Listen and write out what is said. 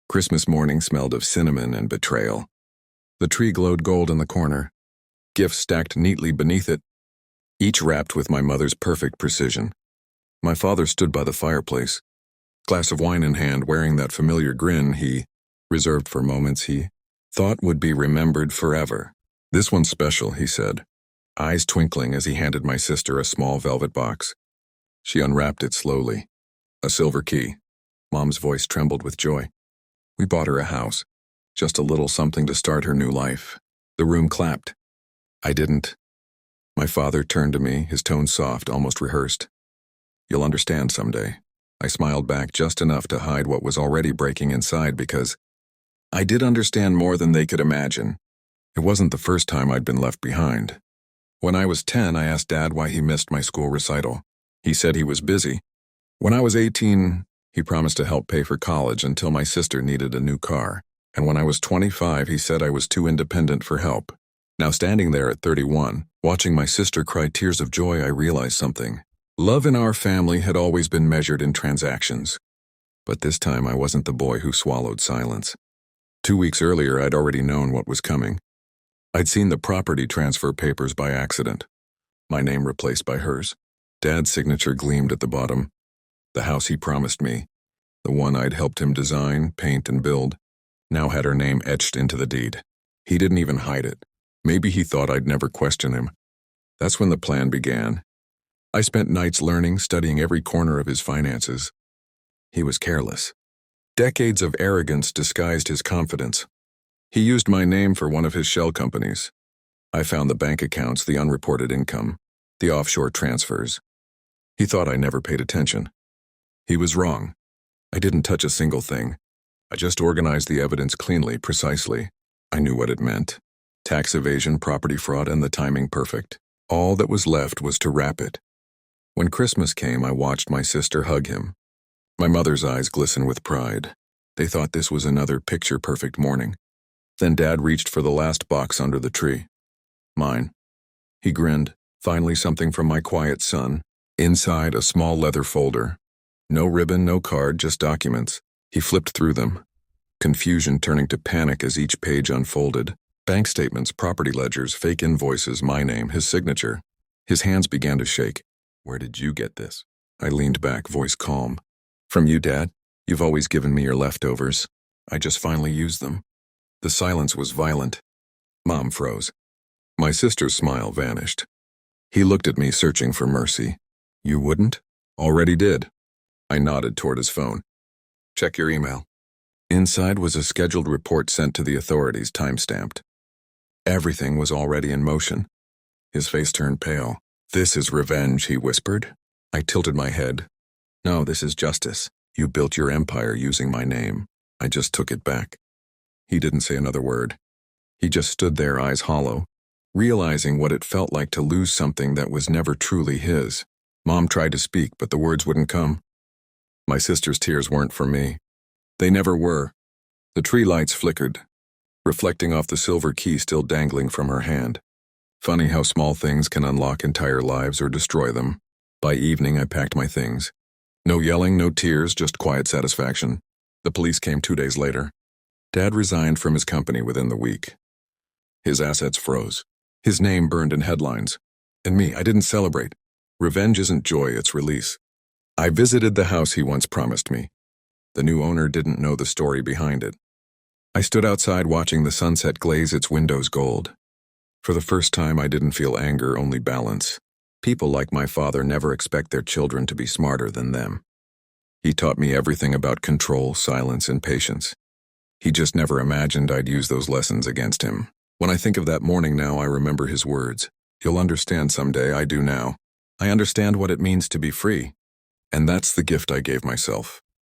Christmas morning smelled of cinnamon and betrayal. The tree glowed gold in the corner, gifts stacked neatly beneath it, each wrapped with my mother's perfect precision. My father stood by the fireplace, glass of wine in hand, wearing that familiar grin he, reserved for moments he thought would be remembered forever. "This one's special," he said, eyes twinkling as he handed my sister a small velvet box. She unwrapped it slowly. A silver key. Mom's voice trembled with joy. "We bought her a house. Just a little something to start her new life." The room clapped. I didn't. My father turned to me, his tone soft, almost rehearsed. "You'll understand someday." I smiled back just enough to hide what was already breaking inside, because I did understand more than they could imagine. It wasn't the first time I'd been left behind. When I was 10, I asked Dad why he missed my school recital. He said he was busy. When I was 18, he promised to help pay for college until my sister needed a new car. And when I was 25, he said I was too independent for help. Now, standing there at 31, watching my sister cry tears of joy, I realized something. Love in our family had always been measured in transactions. But this time I wasn't the boy who swallowed silence. 2 weeks earlier, I'd already known what was coming. I'd seen the property transfer papers by accident. My name replaced by hers. Dad's signature gleamed at the bottom. The house he promised me, the one I'd helped him design, paint, and build, now had her name etched into the deed. He didn't even hide it. Maybe he thought I'd never question him. That's when the plan began. I spent nights learning, studying every corner of his finances. He was careless. Decades of arrogance disguised his confidence. He used my name for one of his shell companies. I found the bank accounts, the unreported income, the offshore transfers. He thought I never paid attention. He was wrong. I didn't touch a single thing. I just organized the evidence cleanly, precisely. I knew what it meant. Tax evasion, property fraud, and the timing perfect. All that was left was to wrap it. When Christmas came, I watched my sister hug him. My mother's eyes glistened with pride. They thought this was another picture-perfect morning. Then Dad reached for the last box under the tree. Mine. He grinned. Finally, something from my quiet son. Inside, a small leather folder. No ribbon, no card, just documents. He flipped through them, confusion turning to panic as each page unfolded. Bank statements, property ledgers, fake invoices, my name, his signature. His hands began to shake. "Where did you get this?" I leaned back, voice calm. "From you, Dad. You've always given me your leftovers. I just finally used them." The silence was violent. Mom froze. My sister's smile vanished. He looked at me, searching for mercy. "You wouldn't?" "Already did." I nodded toward his phone. "Check your email." Inside was a scheduled report sent to the authorities, time-stamped. Everything was already in motion. His face turned pale. "This is revenge," he whispered. I tilted my head. "No, this is justice. You built your empire using my name. I just took it back." He didn't say another word. He just stood there, eyes hollow, realizing what it felt like to lose something that was never truly his. Mom tried to speak, but the words wouldn't come. My sister's tears weren't for me. They never were. The tree lights flickered, reflecting off the silver key still dangling from her hand. Funny how small things can unlock entire lives or destroy them. By evening, I packed my things. No yelling, no tears, just quiet satisfaction. The police came 2 days later. Dad resigned from his company within the week. His assets froze. His name burned in headlines. And me, I didn't celebrate. Revenge isn't joy, it's release. I visited the house he once promised me. The new owner didn't know the story behind it. I stood outside watching the sunset glaze its windows gold. For the first time, I didn't feel anger, only balance. People like my father never expect their children to be smarter than them. He taught me everything about control, silence, and patience. He just never imagined I'd use those lessons against him. When I think of that morning now, I remember his words. "You'll understand someday, I do now. I understand what it means to be free." And that's the gift I gave myself.